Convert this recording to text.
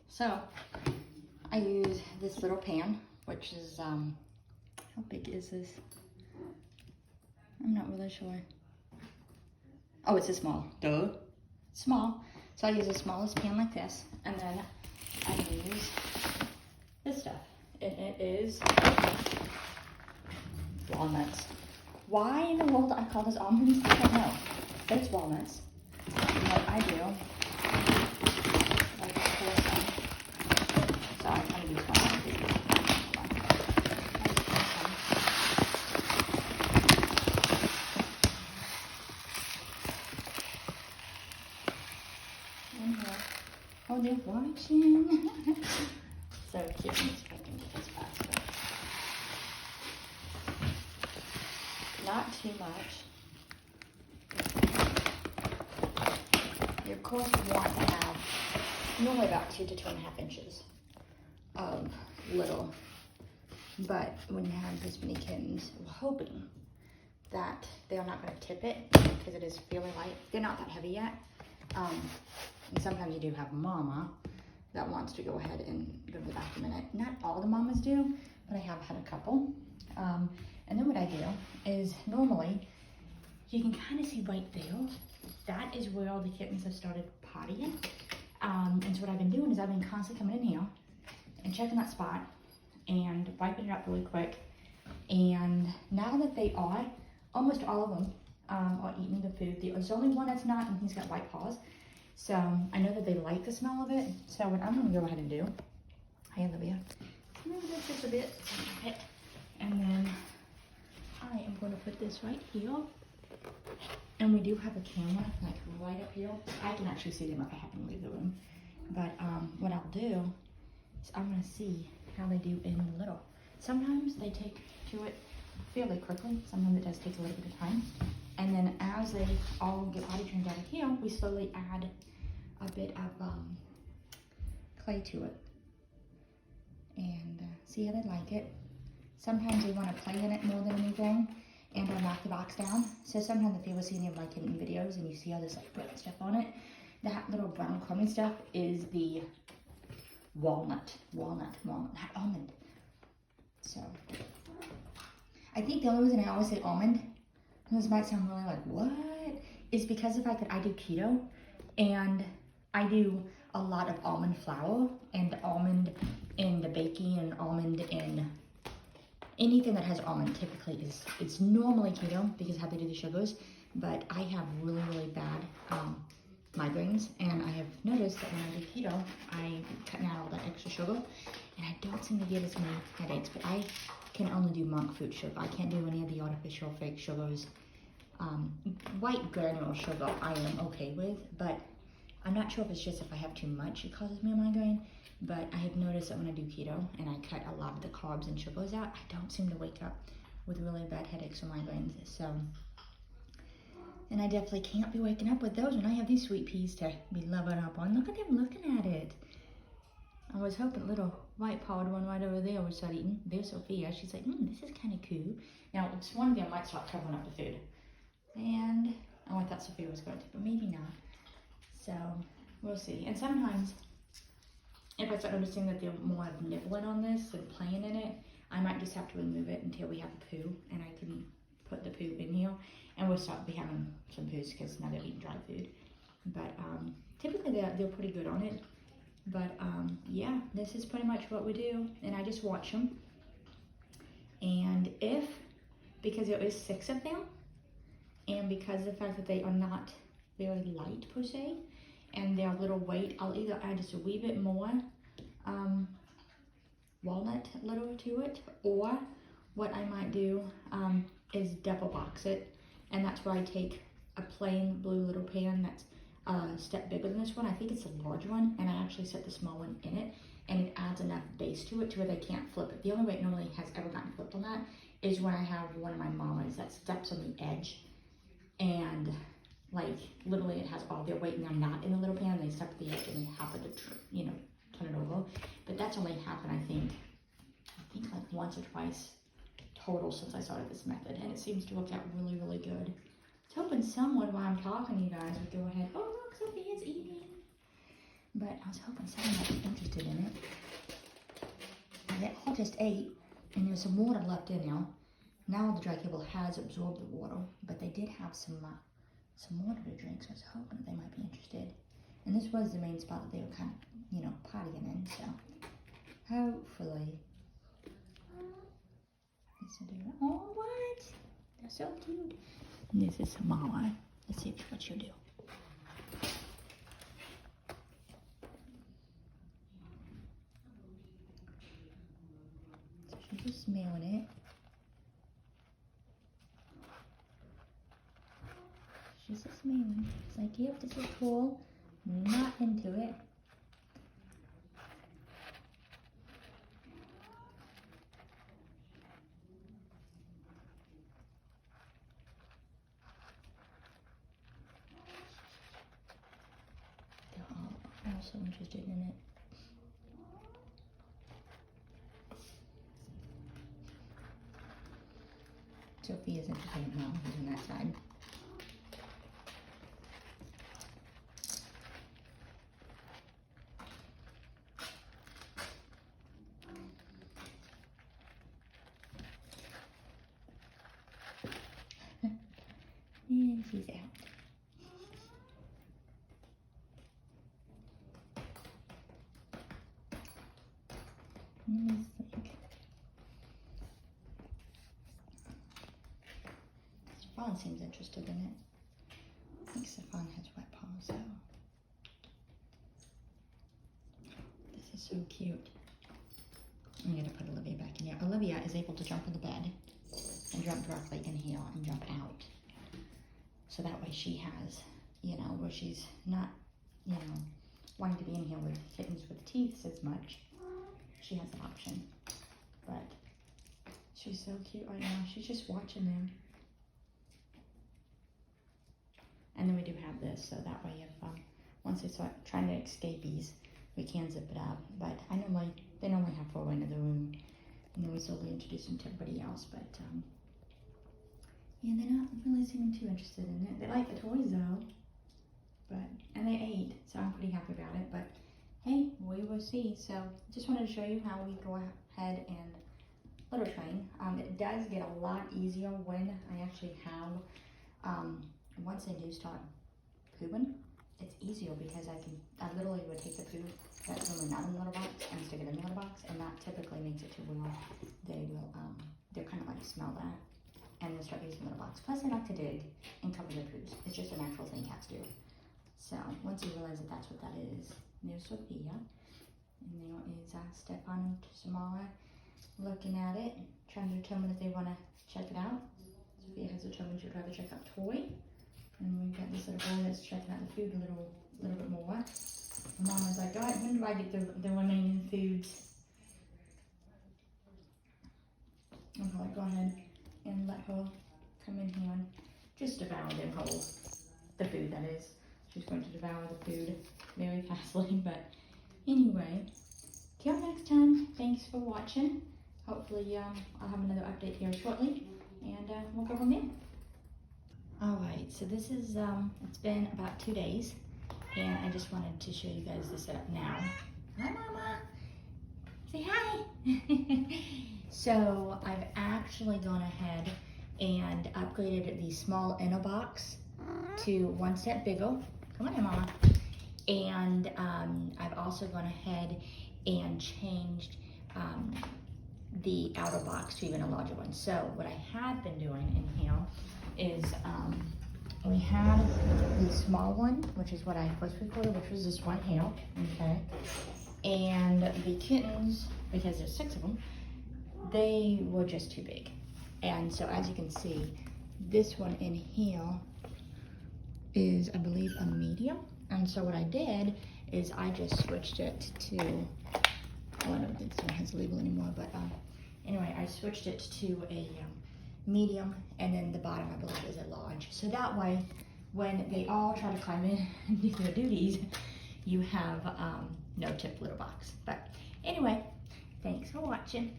So I use this little pan, which is, how big is this? I'm not really sure. Oh, it's a small, duh. Small. So I use the smallest pan like this, and then I use this stuff. And it is walnuts. Why in the world I call this almonds, I don't know. But it's walnuts. And what I do, like pour some. So I'm gonna use one of these. Oh, they're watching. So kittens, if I can get this faster. Not too much. You of course want to have normally about 2 to 2.5 inches of little. But when you have this many kittens, we're hoping that they're not going to tip it because it is fairly light. They're not that heavy yet. And sometimes you do have mama that wants to go ahead and go to the bathroom in it. Not all the mamas do, but I have had a couple. And then what I do is normally you can kind of see right there. That is where all the kittens have started pottying. And so what I've been doing is I've been constantly coming in here and checking that spot and wiping it up really quick. And now that they are, almost all of them are eating the food. There's only one that's not, and he's got white paws. So I know that they like the smell of it. So what I'm gonna go ahead and do, hi Olivia, move this just a bit, and then I am going to put this right here. And we do have a camera like right up here. I can actually see them if I happen to leave the room. But what I'll do is I'm gonna see how they do in the little. Sometimes they take to it fairly quickly. Sometimes it does take a little bit of time. And then as they all get potty trained out of here, we slowly add a bit of clay to it. And see how they like it. Sometimes they want to play in it more than anything. And I'll knock the box down. So sometimes if you ever see any of my kitten videos and you see all this like brown stuff on it, that little brown crummy stuff is the walnut, not almond. So I think the only reason I always say almond, and this might sound really like, what? Is because of the fact that I do keto and I do a lot of almond flour and almond in the baking and almond in anything that has almond typically is, it's normally keto because of how they do the sugars, but I have really, really bad migraines, and I have noticed that when I do keto, I'm cutting out all that extra sugar, and I don't seem to get as many headaches, but I can only do monk fruit sugar. I can't do any of the artificial fake sugars. White granule sugar I am okay with, but I'm not sure if it's just if I have too much it causes me a migraine, but I have noticed that when I do keto and I cut a lot of the carbs and sugars out, I don't seem to wake up with really bad headaches or migraines. So, and I definitely can't be waking up with those when I have these sweet peas to be loving up on. Look at them looking at it. I was hoping little white pawed one right over there would start eating. There's Sophia. She's like, this is kind of cool. Now, one of them might start covering up the food. And, I thought Sophia was going to, but maybe not. So, we'll see. And sometimes, if I start noticing that they're more of nibbling on this and playing in it, I might just have to remove it until we have a poo, and I can put the poo in here, and we'll start be having some poos because now they're eating dry food. But typically they're pretty good on it. But yeah, this is pretty much what we do, and I just watch them. And because there is 6 of them, and because of the fact that they are not very light per se, and they're a little weight, I'll either add just a wee bit more walnut little to it, or what I might do is double box it, and that's where I take a plain blue little pan that's a step bigger than this one. I think it's a large one, and I actually set the small one in it, and it adds enough base to it to where they can't flip it. The only way it normally has ever gotten flipped on that is when I have one of my mamas that steps on the edge, and like literally it has all their weight and they're not in the little pan, and they step at the edge and they happen to turn it over. But that's only happened I think like once or twice total since I started this method, and it seems to work out really, really good. I was hoping someone while I'm talking to you guys would go ahead, oh look, Sophia's eating. but I was hoping someone might be interested in it. And they all just ate, and there's some water left in there. Now the dry kibble has absorbed the water, but they did have some water to drink, so I was hoping they might be interested. And this was the main spot that they were kind of, you know, partying in, so hopefully. Oh, what? They're so cute. And this is Mama. Let's see what she'll do. So she's just smelling it. She's just smelling. It's like, yep, this is cool. Not into it. Also interested in it. Sophia's interested in mom, who's on that side. And she's out. Stefan seems interested in it. I think Stefan has wet paws, so. This is so cute. I'm gonna put Olivia back in here. Olivia is able to jump on the bed and jump directly in here and jump out. So that way she has, you know, where she's not, you know, wanting to be in here with kittens with teeth as much. She has an option, but she's so cute right now. She's just watching them. And then we do have this, so that way if once they start trying to escapees, we can zip it up. But they normally have 4 into the room, and then we slowly introduce them to everybody else. But yeah, they're not really seeming too interested in it. They like the toys though, and they ate, so I'm pretty happy about it. But hey, we will see. So just wanted to show you how we go ahead and litter train. It does get a lot easier when I actually have, once they do start pooping, it's easier because I literally would take the poop that's normally not in the litter box and stick it in the litter box, and that typically makes it to where they will, they're kind of like smell that, and they'll start using the litter box. Plus they like to dig and cover their poops. It's just a natural thing cats do. So once you realize that that's what that is, there's Sophia, and there is Stefan and Samara looking at it, trying to determine if they want to check it out. Sophia has determined she'd rather check out toy, and we've got this little boy that's checking out the food a little bit more. And Mama's like, all right, when do I get the remaining foods? I'm gonna go ahead and let her come in here and just devour them whole, the food that is. She's going to devour the food very fastly, but anyway, till next time, thanks for watching. Hopefully I'll have another update here shortly, and we'll go from there. Alright, so this is, it's been about 2 days, and I just wanted to show you guys the setup now. Hi Mama! Say hi! So I've actually gone ahead and upgraded the small inner box to 1 step bigger. Come on here, Mama. And I've also gone ahead and changed the outer box to even a larger one. So what I had been doing in here is we had the small one, which is what I first recorded, which was this one here, okay? And the kittens, because there's 6 of them, they were just too big. And so as you can see, this one in here is, I believe, a medium. And so what I did is I just switched it to, oh, I don't think this one has a label anymore, but anyway, I switched it to a medium, and then the bottom, I believe, is a large. So that way, when they all try to climb in and do their duties, you have no tip litter box. But anyway, thanks for watching.